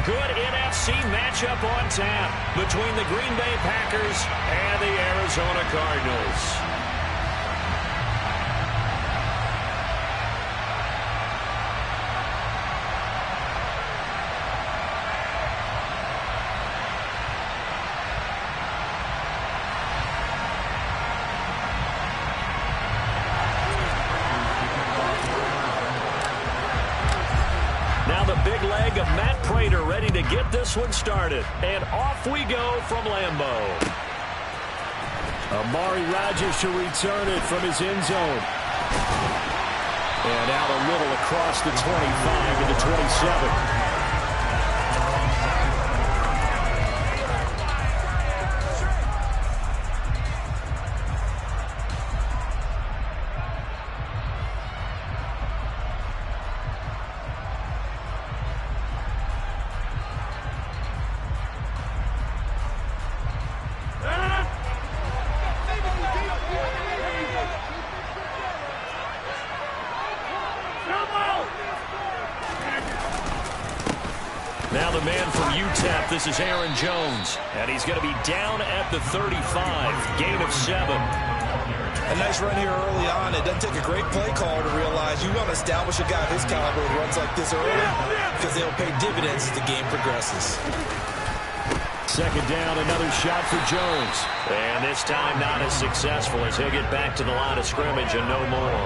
good NFC matchup on tap between the Green Bay Packers and the Arizona Cardinals. Of Matt Prater ready to get this one started. And off we go from Lambeau. Amari Rodgers to return it from his end zone. And out a little across the 25 to the 27. Now the man from UTEP, this is Aaron Jones, and he's going to be down at the 35, gain of 7. A nice run here early on. It doesn't take a great play caller to realize you want to establish a guy of his caliber who runs like this early because they'll pay dividends as the game progresses. Second down, another shot for Jones. And this time not as successful as he'll get back to the line of scrimmage and no more.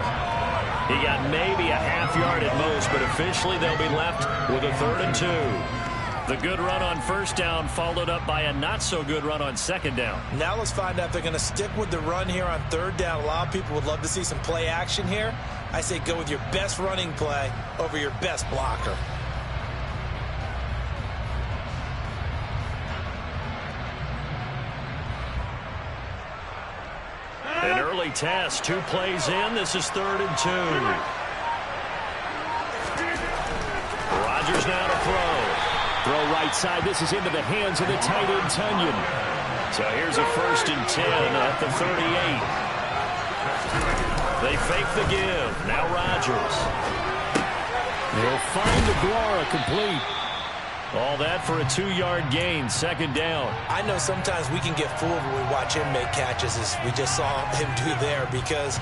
He got maybe a half yard at most, but officially they'll be left with a 3rd and 2. The good run on first down followed up by a not-so-good run on second down. Now let's find out if they're going to stick with the run here on 3rd down. A lot of people would love to see some play action here. I say go with your best running play over your best blocker. An early test, 2 plays in. This is 3rd and 2. Rodgers now to throw. Throw right side. This is into the hands of the tight end, Tunyon. So here's a 1st and 10 at the 38. They fake the give. Now Rodgers. They'll find Aguara complete. All that for a 2-yard gain, 2nd down. I know sometimes we can get fooled when we watch him make catches, as we just saw him do there, because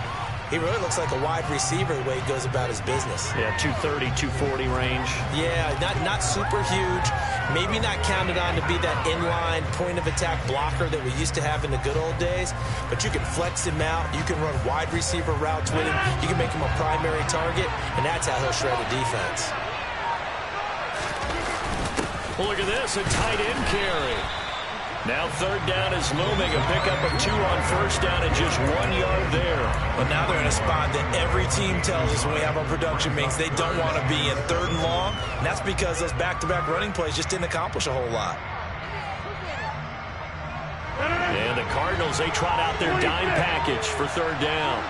he really looks like a wide receiver the way he goes about his business. Yeah, 230, 240 range. Yeah, not super huge. Maybe not counted on to be that inline point-of-attack blocker that we used to have in the good old days, but you can flex him out. You can run wide receiver routes with him. You can make him a primary target, and that's how he'll shred a defense. Well, look at this, a tight end carry. Now 3rd down is looming, a pickup of 2 on 1st down and just 1 yard there. But now they're in a spot that every team tells us when we have our production meetings they don't want to be in 3rd and long. And that's because those back-to-back running plays just didn't accomplish a whole lot. And the Cardinals, they trot out their dime package for 3rd down.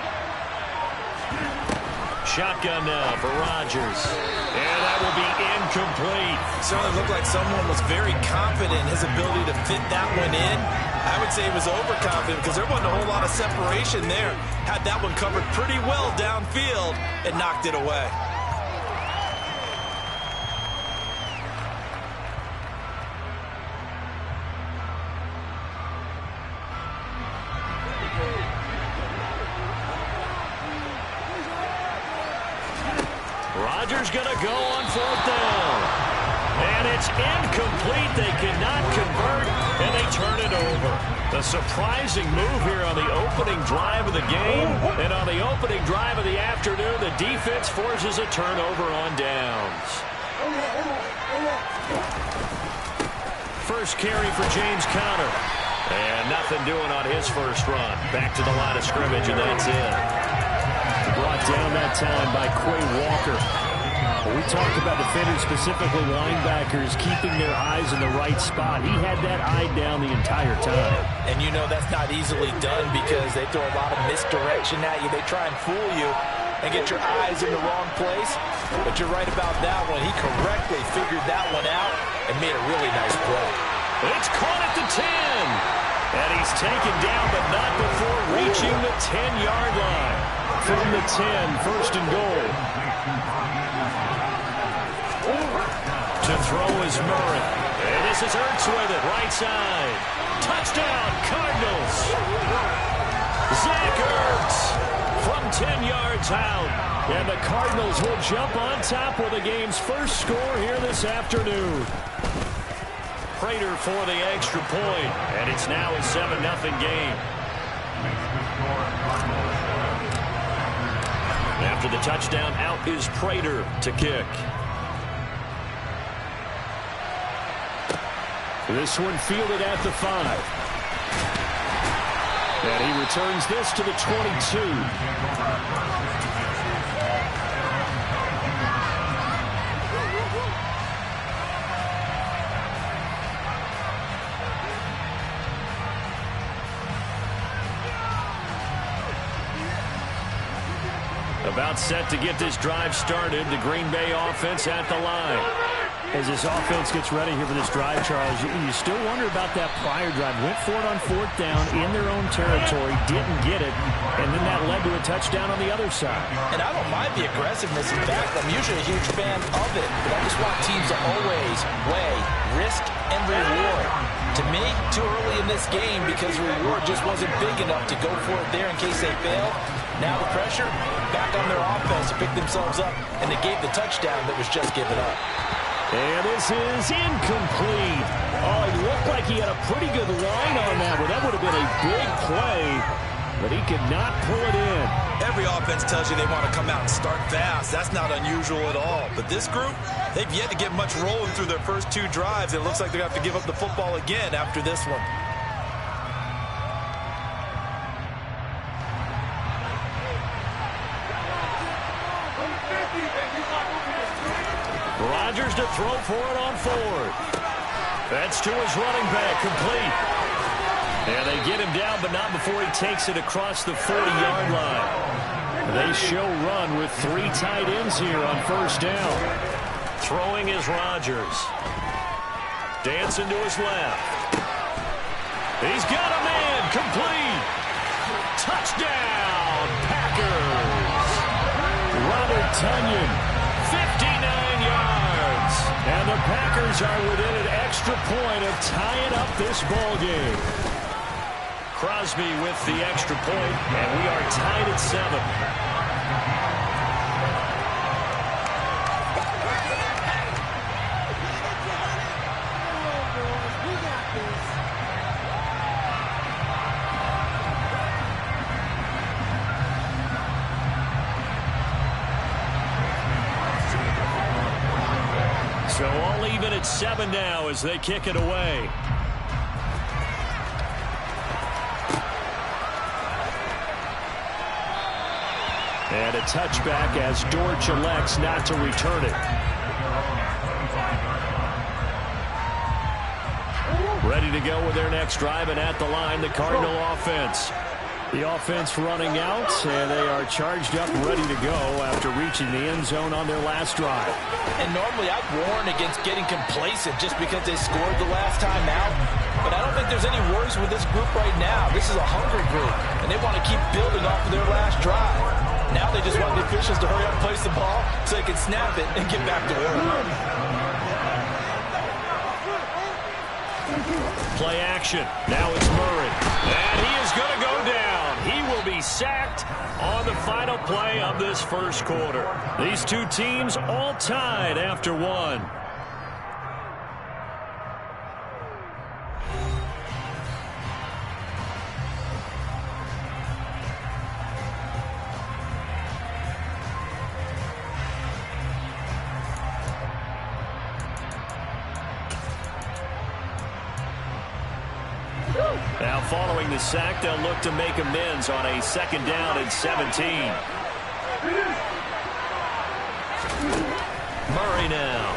Shotgun now for Rodgers. And that will be incomplete. Certainly looked like someone was very confident in his ability to fit that one in. I would say he was overconfident because there wasn't a whole lot of separation there. Had that one covered pretty well downfield and knocked it away. Rodgers going to go on 4th down. And it's incomplete. They cannot convert, and they turn it over. A surprising move here on the opening drive of the game. And on the opening drive of the afternoon, the defense forces a turnover on downs. First carry for James Conner. And nothing doing on his first run. Back to the line of scrimmage, and that's it. Brought down that time by Quay Walker. Well, we talked about defenders, specifically linebackers, keeping their eyes in the right spot. He had that eye down the entire time. And you know that's not easily done because they throw a lot of misdirection at you. They try and fool you and get your eyes in the wrong place. But you're right about that one. He correctly figured that one out and made a really nice play. It's caught at the 10. And he's taken down, but not before reaching the 10-yard line. From the 10, 1st and goal. To throw is Murray. And this is Ertz with it. Right side. Touchdown, Cardinals. Zach Ertz from 10 yards out. And the Cardinals will jump on top with the game's first score here this afternoon. Prater for the extra point. And it's now a 7-0 game. After the touchdown, out is Prater to kick. This one fielded at the 5. And he returns this to the 22. About set to get this drive started. The Green Bay offense at the line. As this offense gets ready here for this drive, Charles, you still wonder about that prior drive. Went for it on 4th down in their own territory, didn't get it, and then that led to a touchdown on the other side. And I don't mind the aggressiveness. In fact, I'm usually a huge fan of it, but I just want teams to always weigh risk and reward. To me, too early in this game because the reward just wasn't big enough to go for it there in case they failed. Now the pressure back on their offense to pick themselves up, and they gave the touchdown that was just given up. And this is incomplete. Oh, he looked like he had a pretty good line on that one. That would have been a big play, but he could not pull it in. Every offense tells you they want to come out and start fast. That's not unusual at all. But this group, they've yet to get much rolling through their first 2 drives. It looks like they're going to have to give up the football again after this one. Rodgers to throw for it on 4th. That's to his running back, complete. And they get him down, but not before he takes it across the 40-yard line. They show run with 3 tight ends here on 1st down. Throwing is Rodgers. Dancing to his left. He's got a man, complete. Touchdown, Packers. Robert Tonyan, 59 yards. And the Packers are within an extra point of tying up this ball game. Crosby with the extra point, and we are tied at 7. So all even at 7 now as they kick it away. And a touchback as Dortch elects not to return it. Ready to go with their next drive, and at the line, the Cardinal offense. The offense running out, and they are charged up, ready to go after reaching the end zone on their last drive. And normally I'd warn against getting complacent just because they scored the last time out. But I don't think there's any worries with this group right now. This is a hungry group, and they want to keep building off of their last drive. Now they just want the officials to hurry up and place the ball so they can snap it and get back to work. Play action. Now it's Murray. And he is going to go down. He will be sacked on the final play of this first quarter. These two teams all tied after 1. Now following the sack, they'll look to make amends on a 2nd down and 17. Murray now.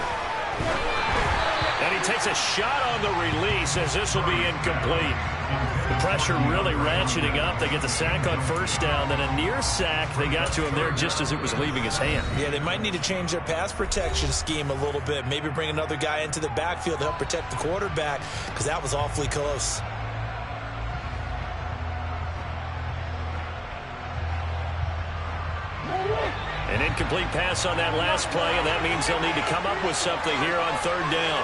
And he takes a shot on the release as this will be incomplete. The pressure really ratcheting up. They get the sack on 1st down, then a near sack. They got to him there just as it was leaving his hand. Yeah, they might need to change their pass protection scheme a little bit. Maybe bring another guy into the backfield to help protect the quarterback, because that was awfully close. An incomplete pass on that last play, and that means they'll need to come up with something here on third down.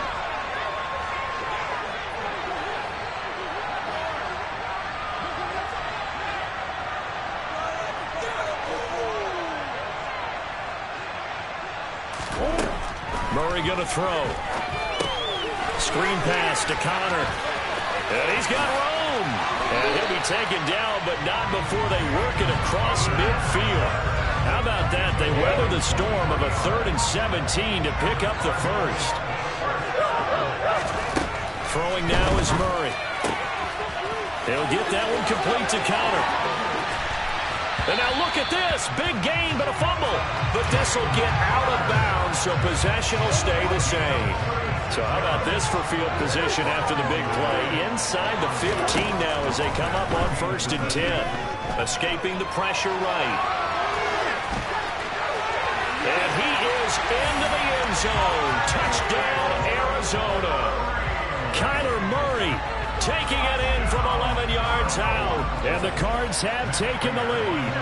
Murray going to throw. Screen pass to Connor. And he's got room. And he'll be taken down, but not before they work it across midfield. How about that? They weather the storm of a 3rd and 17 to pick up the first. Throwing now is Murray. They'll get that one complete to Connor. And now look at this. Big gain, but a fumble. But this will get out of bounds, so possession will stay the same. So how about this for field position after the big play? Inside the 15 now as they come up on 1st and 10. Escaping the pressure right. And he is into the end zone. Touchdown, Arizona. Kyler Murray taking it in from 11 yards out. And the Cards have taken the lead.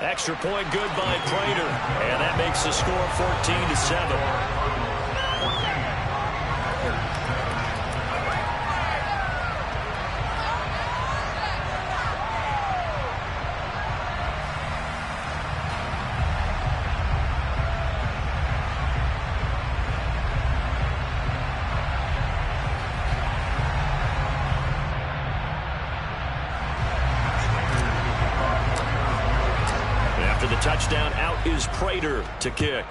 Extra point good by Prater. And that makes the score 14-7. Touchdown, out is Prater to kick.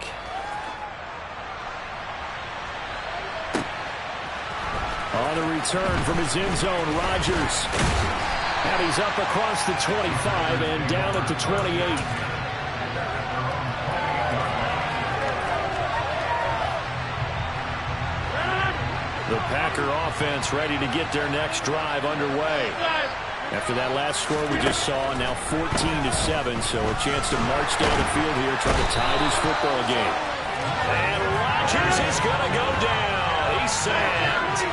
On the return from his end zone, Rodgers. And he's up across the 25 and down at the 28. The Packer offense ready to get their next drive underway. After that last score we just saw, now 14-7, so a chance to march down the field here, try to tie this football game. And Rodgers is going to go down. He's sacked.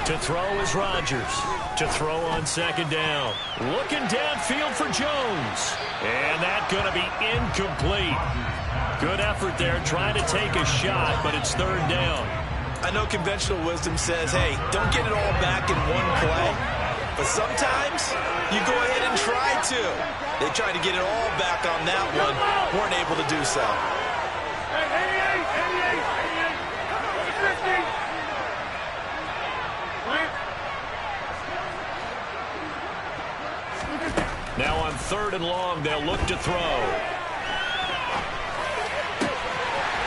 To throw is Rodgers. To throw on 2nd down. Looking downfield for Jones. And that's going to be incomplete. Good effort there, trying to take a shot, but it's 3rd down. I know conventional wisdom says, hey, don't get it all back in one play. But sometimes you go ahead and try to. They tried to get it all back on that one. Weren't able to do so. Now on 3rd and long, they'll look to throw.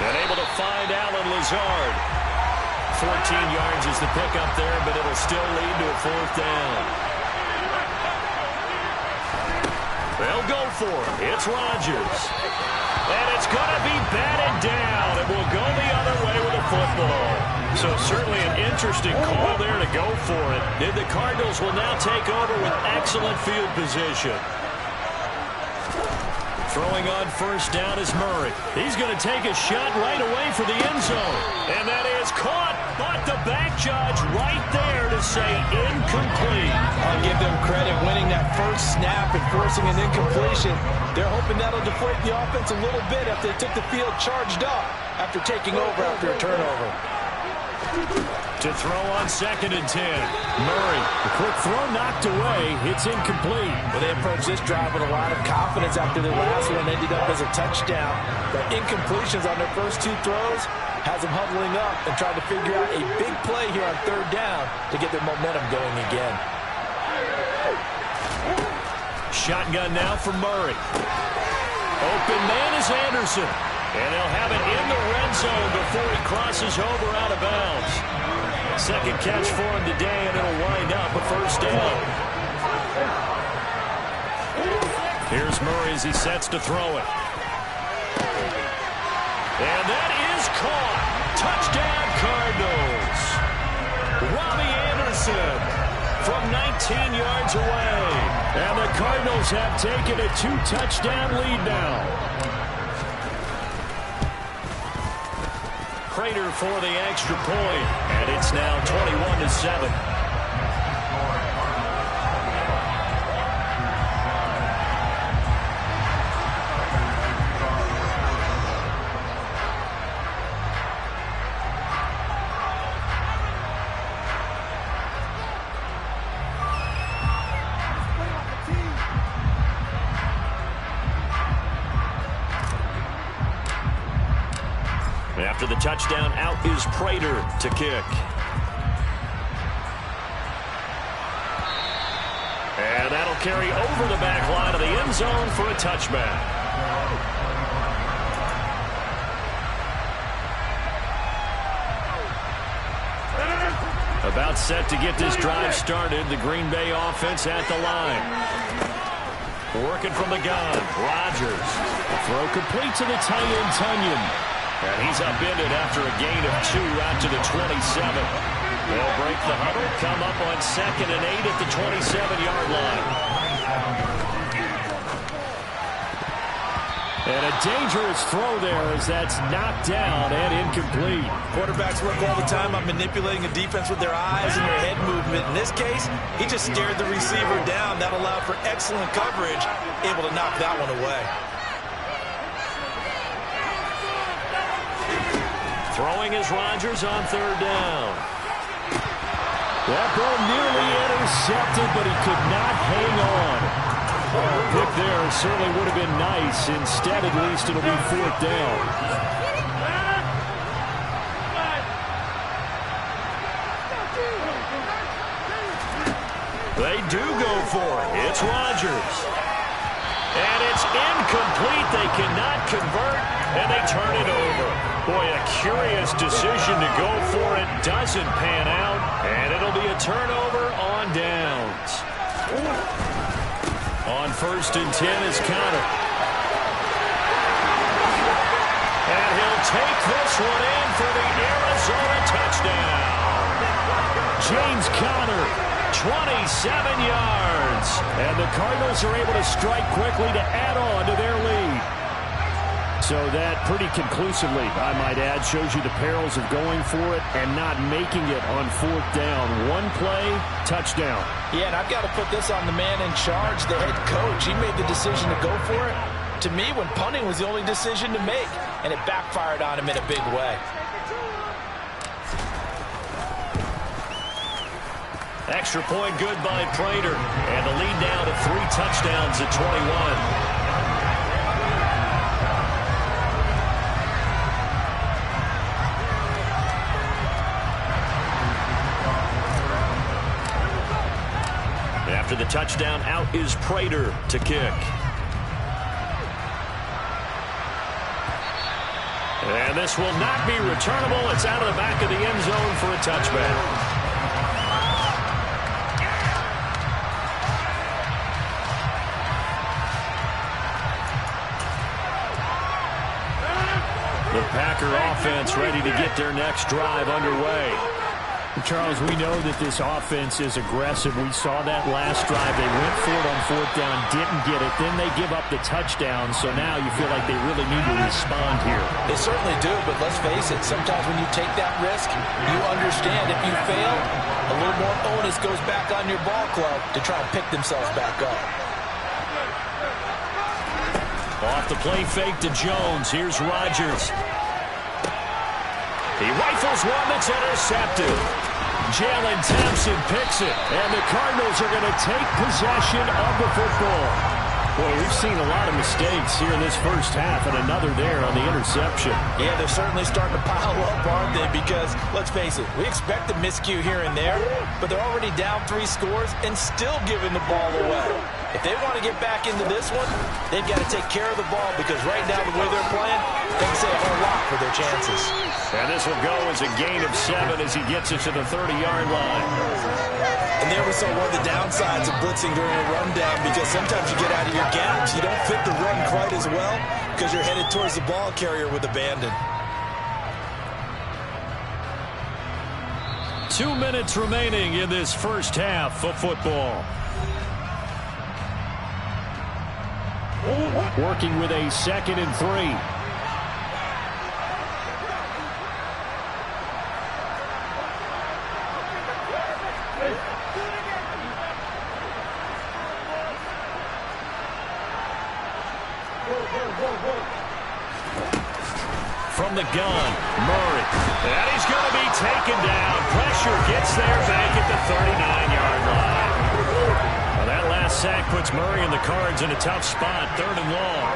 And able to find Allen Lazard. 14 yards is the pickup there, but it'll still lead to a 4th down. They'll go for it. It's Rodgers. And it's going to be batted down. It will go the other way with the football. So certainly an interesting call there to go for it. And the Cardinals will now take over with excellent field position. Throwing on 1st down is Murray. He's going to take a shot right away for the end zone. And that is caught, but the back judge right there to say incomplete. I'll give them credit winning that first snap and forcing an incompletion. They're hoping that'll deflate the offense a little bit after they took the field charged up after taking over after a turnover. To throw on 2nd and 10. Murray, the quick throw knocked away. It's incomplete. Well, they approached this drive with a lot of confidence after their last one ended up as a touchdown. The incompletions on their first 2 throws has them huddling up and trying to figure out a big play here on 3rd down to get their momentum going again. Shotgun now for Murray. Open man is Anderson. And they'll have it in the red zone before he crosses over out of bounds. 2nd catch for him today, and it'll wind up a 1st down. Here's Murray as he sets to throw it. And that is caught. Touchdown, Cardinals. Robbie Anderson from 19 yards away. And the Cardinals have taken a 2-touchdown lead now. Prater for the extra point. And it's now 21-7. After the touchdown, out is Prater to kick. And that'll carry over the back line of the end zone for a touchback. About set to get this drive started. The Green Bay offense at the line. Working from the gun. Rodgers. Throw complete to the tight end, Tunyon. And he's upended after a gain of 2 out to the 27. They'll break the huddle, come up on 2nd and 8 at the 27-yard line. And a dangerous throw there as that's knocked down and incomplete. Quarterbacks work all the time on manipulating a defense with their eyes and their head movement. In this case, he just stared the receiver down. That allowed for excellent coverage, able to knock that one away. Throwing is Rodgers on 3rd down. That ball nearly intercepted, but he could not hang on. A pick there certainly would have been nice. Instead, at least, it'll be 4th down. They do go for it. It's Rodgers. And it's incomplete. They cannot convert, and they turn it over. Boy, a curious decision to go for it. Doesn't pan out, and it'll be a turnover on downs. On 1st and 10 is Conner. And he'll take this one in for the Arizona touchdown. James Conner, 27 yards. And the Cardinals are able to strike quickly to add on to their lead. So that pretty conclusively, I might add, shows you the perils of going for it and not making it on 4th down. One play, touchdown. Yeah, and I've got to put this on the man in charge, the head coach. He made the decision to go for it. To me, when punting was the only decision to make, and it backfired on him in a big way. Extra point good by Prater. And the lead down to 3 touchdowns at 21. After the touchdown, out is Prater to kick. And this will not be returnable. It's out of the back of the end zone for a touchback. The Packer offense ready to get their next drive underway. Charles, we know that this offense is aggressive. We saw that last drive. They went for it on 4th down, didn't get it. Then they give up the touchdown. So now you feel like they really need to respond here. They certainly do, but let's face it. Sometimes when you take that risk, you understand if you fail, a little more onus goes back on your ball club to try and pick themselves back up. Off the play fake to Jones. Here's Rodgers. He rifles one that's intercepted. Jalen Thompson picks it. And the Cardinals are going to take possession of the football. Boy, we've seen a lot of mistakes here in this first half, and another there on the interception. Yeah, they're certainly starting to pile up, aren't they? Because, let's face it, we expect a miscue here and there, but they're already down 3 scores and still giving the ball away. If they want to get back into this one, they've got to take care of the ball because right now, the way they're playing, they can say a whole lot for their chances. And this will go as a gain of 7 as he gets it to the 30-yard line. And And there we saw one of the downsides of blitzing during a rundown, because sometimes you get out of your gaps. You don't fit the run quite as well because you're headed towards the ball carrier with abandon. 2 minutes remaining in this first half of football. Working with a 2nd and 3. From the gun, Murray. And he's going to be taken down. Pressure gets there back at the 39-yard line. Well, that last sack puts Murray and the Cards in a tough spot, 3rd and long.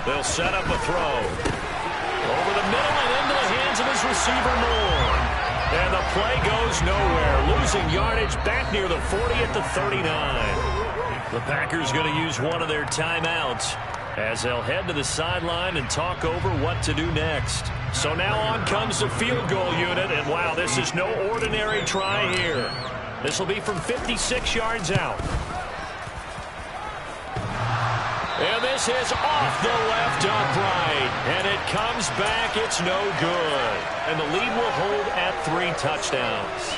They'll set up a throw. Over the middle and into the hands of his receiver, Moore. And the play goes nowhere. Losing yardage back near the 40 at the 39. The Packers going to use one of their timeouts as they'll head to the sideline and talk over what to do next. So now on comes the field goal unit, and wow, this is no ordinary try here. This will be from 56 yards out. And this is off the left upright, and it comes back. It's no good. And the lead will hold at 3 touchdowns.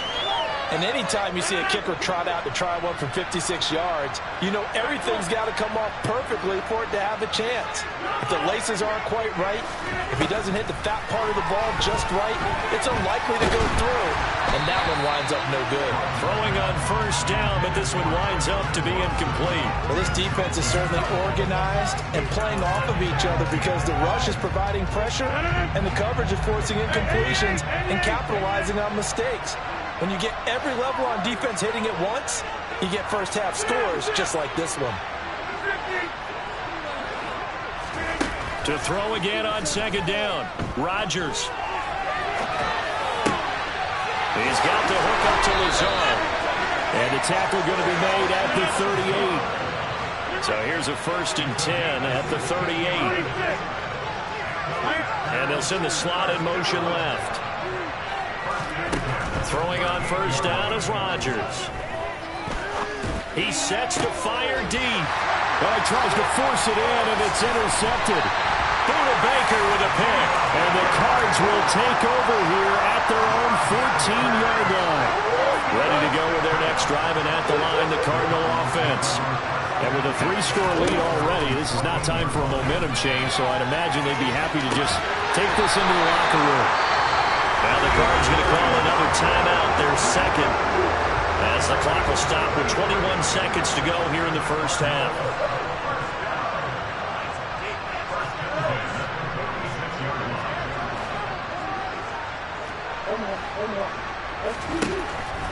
And anytime you see a kicker trot out to try one from 56 yards, you know everything's got to come off perfectly for it to have a chance. If the laces aren't quite right, if he doesn't hit the fat part of the ball just right, it's unlikely to go through. And that one winds up no good. Throwing on first down, but this one winds up to be incomplete. Well, this defense is certainly organized and playing off of each other because the rush is providing pressure and the coverage is forcing incompletions and capitalizing on mistakes. When you get every level on defense hitting it once, you get first half scores just like this one. To throw again on 2nd down, Rodgers. He's got the hook up to Lazard. And the tackle going to be made at the 38. So here's a 1st and 10 at the 38. And they'll send the slot in motion left. Throwing on first down is Rodgers. He sets to fire deep. Well, he tries to force it in, and it's intercepted. Buda Baker with a pick. And the Cards will take over here at their own 14-yard line. Ready to go with their next drive, and at the line, the Cardinal offense. And with a 3-score lead already, this is not time for a momentum change, so I'd imagine they'd be happy to just take this into the locker room. Now the Cards going to call another timeout, their 2nd, as the clock will stop with 21 seconds to go here in the first half.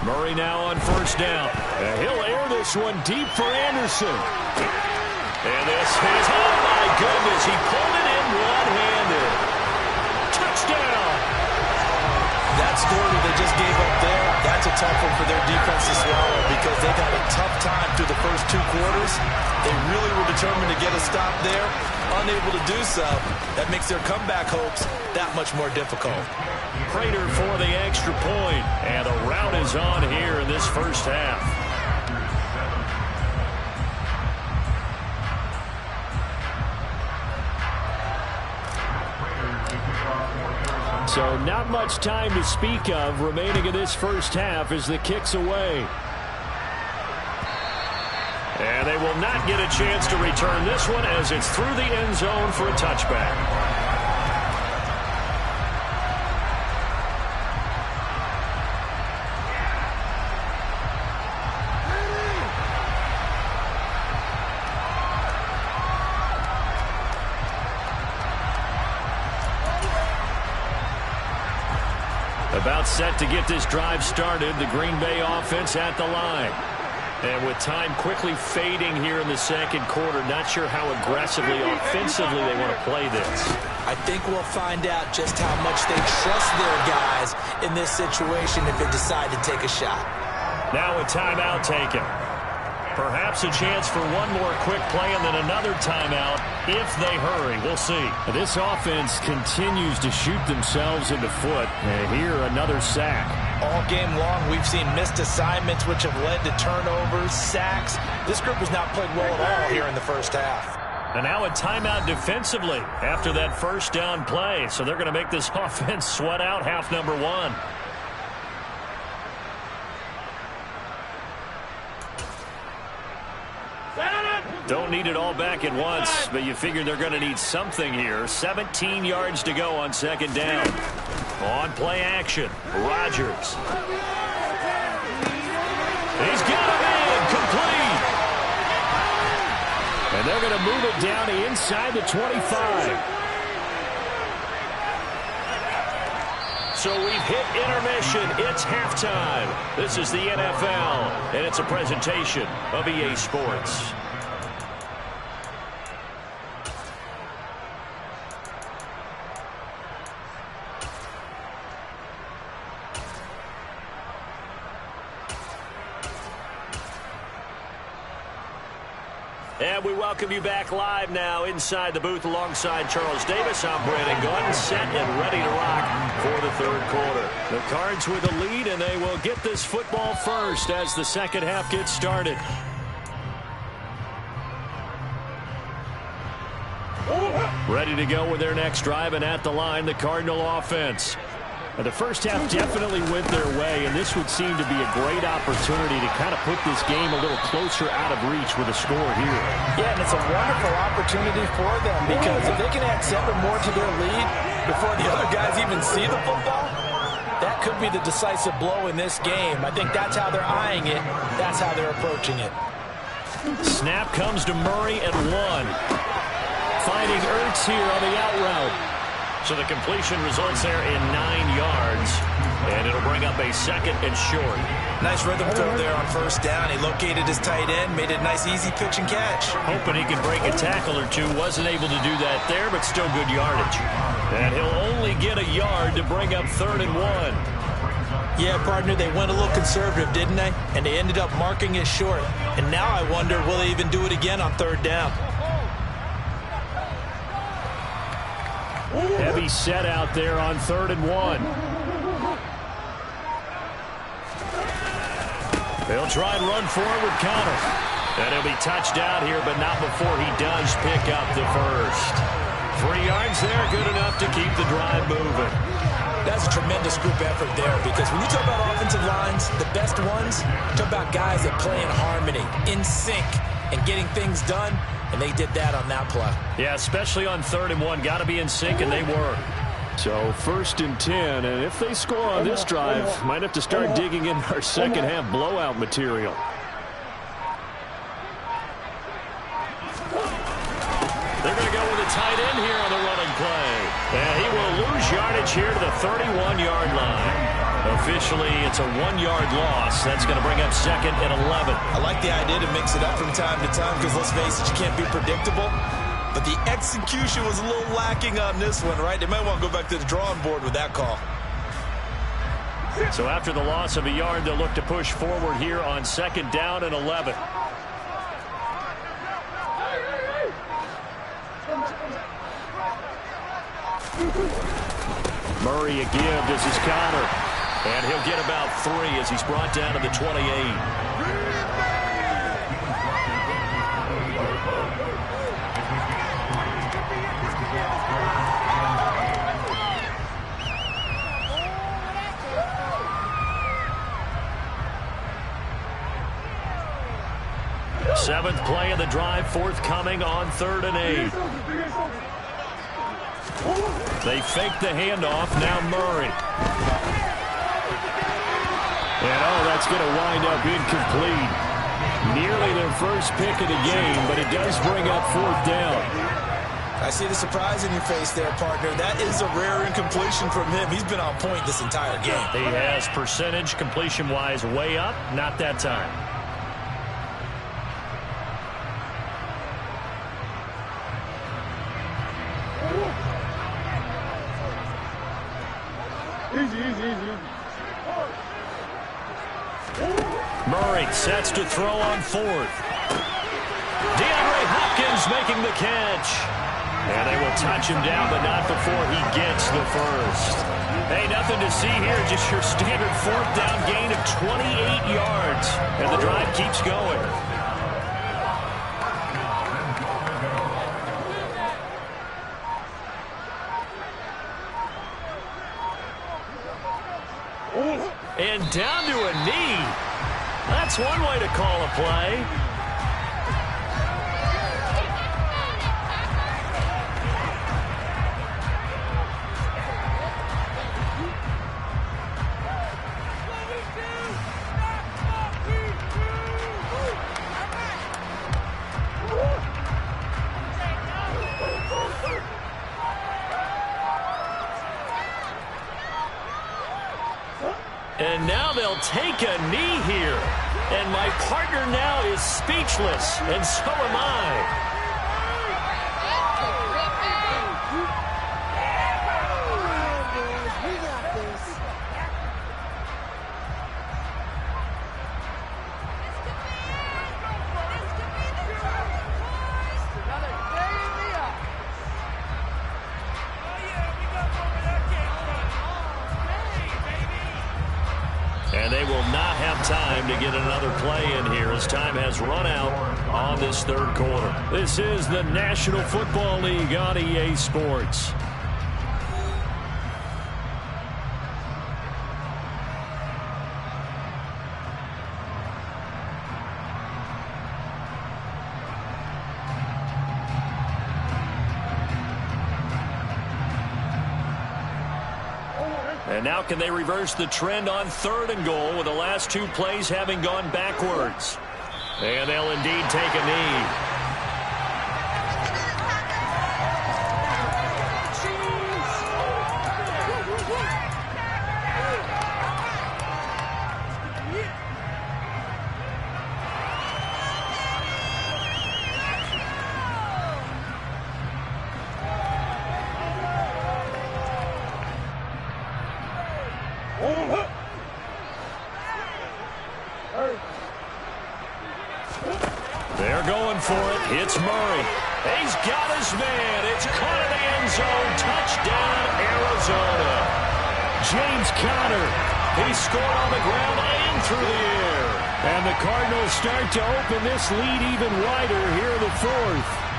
Murray now on first down. And he'll air this one deep for Anderson. And this is, oh my goodness, he pulled it in one-handed. Touchdown! That score that they just gave up there, that's a tough one for their defense to swallow because they got a tough time through the first 2 quarters. They really were determined to get a stop there. Unable to do so, that makes their comeback hopes that much more difficult. Prater for the extra point, and the rout is on here in this first half. So not much time to speak of remaining in this first half as the kick's away. And they will not get a chance to return this one as it's through the end zone for a touchback. About set to get this drive started, the Green Bay offense at the line. And with time quickly fading here in the second quarter, not sure how aggressively, offensively they want to play this. I think we'll find out just how much they trust their guys in this situation if they decide to take a shot. Now a timeout taken. Perhaps a chance for one more quick play and then another timeout if they hurry. We'll see. This offense continues to shoot themselves in the foot. And here, another sack. All game long, we've seen missed assignments, which have led to turnovers, sacks. This group has not played well at all here in the first half. And now a timeout defensively after that first down play. So they're going to make this offense sweat out half number one. Don't need it all back at once, but you figure they're going to need something here. 17 yards to go on second down. On play action, Rodgers. He's got him in, complete. And they're going to move it down to inside the 25. So we've hit intermission. It's halftime. This is the NFL, and it's a presentation of EA Sports. And we welcome you back live now inside the booth alongside Charles Davis. I'm Brandon Gordon, set and ready to rock for the third quarter. The Cards with the lead, and they will get this football first as the second half gets started. Ready to go with their next drive, and at the line, the Cardinal offense. And the first half definitely went their way, and this would seem to be a great opportunity to kind of put this game a little closer out of reach with a score here. Yeah, and it's a wonderful opportunity for them because if they can add 7 more to their lead before the other guys even see the football, that could be the decisive blow in this game. I think that's how they're eyeing it. That's how they're approaching it. Snap comes to Murray at 1. Finding Ertz here on the out route. So the completion results there in 9 yards. And it'll bring up a second and short. Nice rhythm throw there on first down. He located his tight end, made it a nice easy pitch and catch. Hoping he could break a tackle or two. Wasn't able to do that there, but still good yardage. And he'll only get a yard to bring up 3rd and 1. Yeah, partner, they went a little conservative, didn't they? And they ended up marking it short. And now I wonder, will they even do it again on 3rd down? Heavy set out there on 3rd and 1. They'll try and run forward with Connor. And he'll be touched out here, but not before he does pick up the first. 3 yards there, good enough to keep the drive moving. That's a tremendous group effort there because when you talk about offensive lines, the best ones, talk about guys that play in harmony, in sync, and getting things done. And they did that on that play. Yeah, especially on 3rd and 1. Got to be in sync, and they were. So 1st and 10, and if they score on this drive, might have to start digging in our second half blowout material. They're going to go with a tight end here on the running play. And he will lose yardage here to the 31-yard line. Officially, it's a 1-yard loss. That's going to bring up 2nd and 11. I like the idea to mix it up from time to time because, let's face it, you can't be predictable. But the execution was a little lacking on this one, right? They might want to go back to the drawing board with that call. So after the loss of a yard, they'll look to push forward here on 2nd down and 11. Murray a give. This is Connor. And he'll get about 3 as he's brought down to the 28. Seventh play of the drive, forthcoming on 3rd and 8. They fake the handoff. Now Murray. And, that's going to wind up incomplete. Nearly their first pick of the game, but it does bring up 4th down. I see the surprise in your face there, partner. That is a rare incompletion from him. He's been on point this entire game. He has percentage completion-wise way up. Not that time. Easy. Murray sets to throw on fourth. DeAndre Hopkins making the catch. And they will touch him down, but not before he gets the first. Hey, nothing to see here. Just your standard fourth down gain of 28 yards. And the drive keeps going. And down to a knee. That's one way to call a play. And now they'll take a knee here. And my partner now is speechless, and so am I. And they will not have time to get another play in here as time has run out on this third quarter. This is the National Football League on EA Sports. And now can they reverse the trend on 3rd and goal with the last 2 plays having gone backwards? And they'll indeed take a knee. They're going for it. It's Murray. He's got his man. It's caught in the end zone. Touchdown, Arizona. James Conner. He scored on the ground and through the air. And the Cardinals start to open this lead even wider here in the 4th.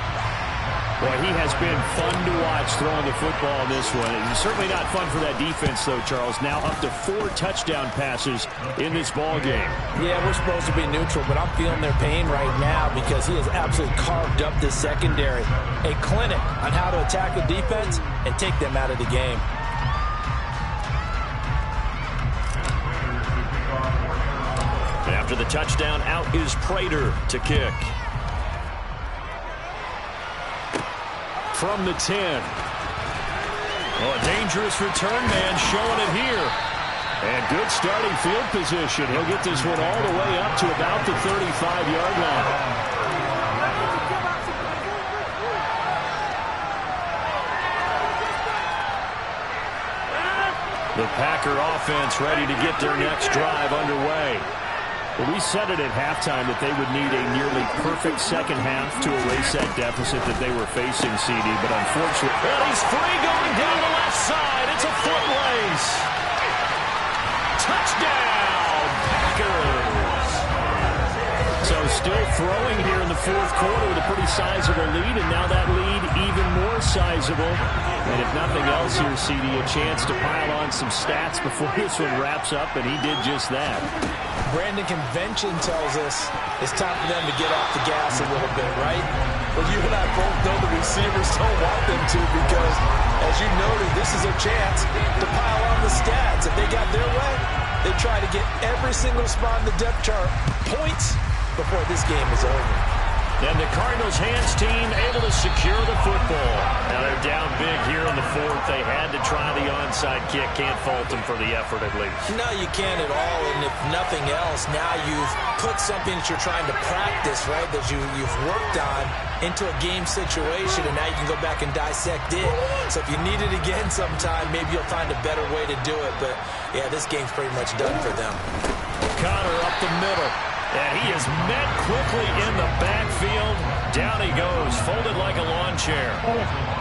Boy, he has been fun to watch throwing the football in this one. It's certainly not fun for that defense, though, Charles. Now up to 4 touchdown passes in this ball game. Yeah, we're supposed to be neutral, but I'm feeling their pain right now because he has absolutely carved up this secondary. A clinic on how to attack the defense and take them out of the game. And after the touchdown, out is Prater to kick. From the 10. Oh, a dangerous return man showing it here. And good starting field position. He'll get this one all the way up to about the 35-yard line. The Packer offense ready to get their next drive underway. Well, we said it at halftime that they would need a nearly perfect second half to erase that deficit that they were facing, CD, but unfortunately... And he's free going down the left side. It's a foot race. Touchdown, Packers. So still throwing here in the 4th quarter with a pretty sizable lead, and now that lead even more sizable. And if nothing else here, CD, a chance to pile on some stats before this one wraps up, and he did just that. Brandon, convention tells us it's time for them to get off the gas a little bit, right? But you and I both know the receivers don't want them to because, as you noted, this is a chance to pile on the stats. If they got their way, they try to get every single spot in the depth chart points before this game is over. And the Cardinals' hands team able to secure the football. Now they're down big here in the 4th. They had to try the onside kick. Can't fault them for the effort at least. No, you can't at all. And if nothing else, now you've put something that you're trying to practice, right, that you've worked on into a game situation, and now you can go back and dissect it. So if you need it again sometime, maybe you'll find a better way to do it. But, yeah, this game's pretty much done for them. Connor up the middle. And he is met quickly in the backfield. Down he goes, folded like a lawn chair.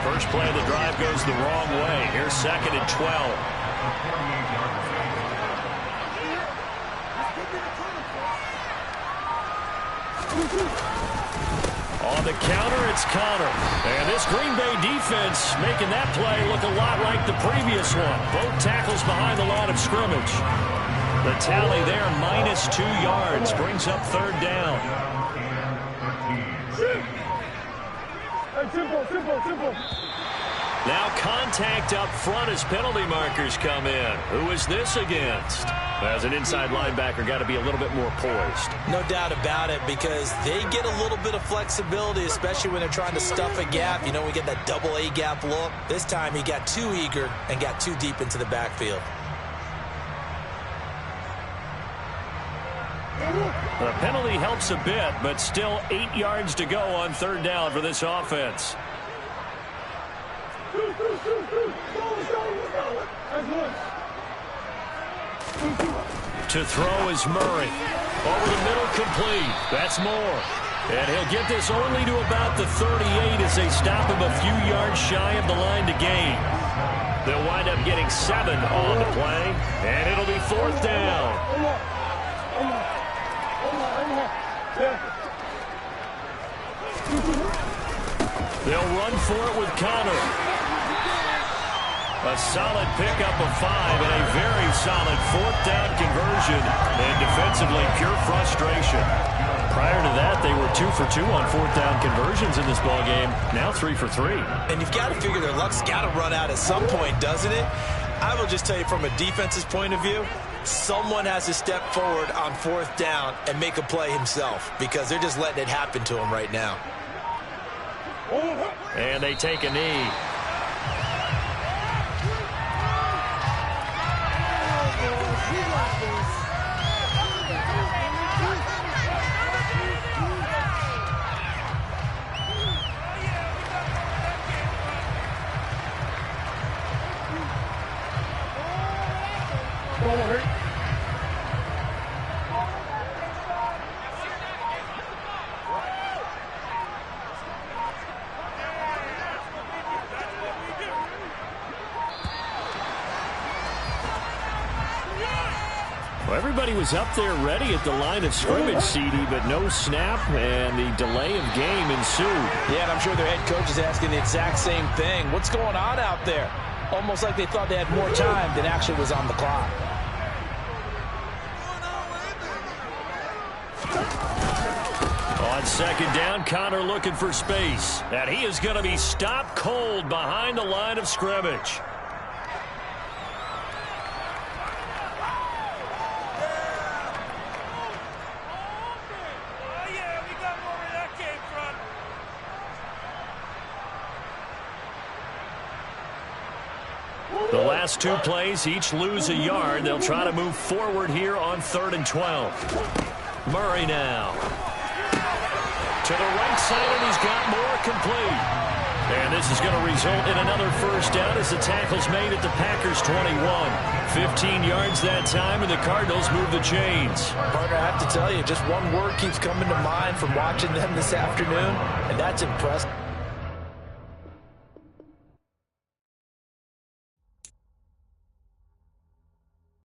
First play of the drive goes the wrong way. Here's 2nd and 12. On the counter, it's Connor. And this Green Bay defense making that play look a lot like the previous one. Both tackles behind the line of scrimmage. The tally there, -2 yards, brings up 3rd down. Now contact up front as penalty markers come in. Who is this against? As an inside linebacker, got to be a little bit more poised. No doubt about it, because they get a little bit of flexibility, especially when they're trying to stuff a gap. You know, we get that double A gap look. This time he got too eager and got too deep into the backfield. The penalty helps a bit, but still 8 yards to go on 3rd down for this offense. To throw is Murray. Over the middle, complete. That's Moore. And he'll get this only to about the 38 as they stop him a few yards shy of the line to gain. They'll wind up getting 7 on the play, and it'll be 4th down. They'll run for it with Connor. A solid pickup of 5 and a very solid 4th down conversion. And defensively, pure frustration. Prior to that, they were 2 for 2 on 4th down conversions in this ballgame. Now 3 for 3. And you've got to figure their luck's got to run out at some point, doesn't it? I will just tell you from a defense's point of view, someone has to step forward on 4th down and make a play himself, because they're just letting it happen to him right now. And they take a knee. Everybody was up there ready at the line of scrimmage, CD, but no snap, and the delay of game ensued. Yeah, and I'm sure their head coach is asking the exact same thing. What's going on out there? Almost like they thought they had more time than actually was on the clock. On 2nd down, Connor looking for space. And he is going to be stopped cold behind the line of scrimmage. The last 2 plays each lose a yard. They'll try to move forward here on 3rd and 12. Murray now. To the right side, and he's got more complete. And this is going to result in another 1st down as the tackle's made at the Packers' 21. 15 yards that time, and the Cardinals move the chains. Partner, I have to tell you, just one word keeps coming to mind from watching them this afternoon, and that's impressive.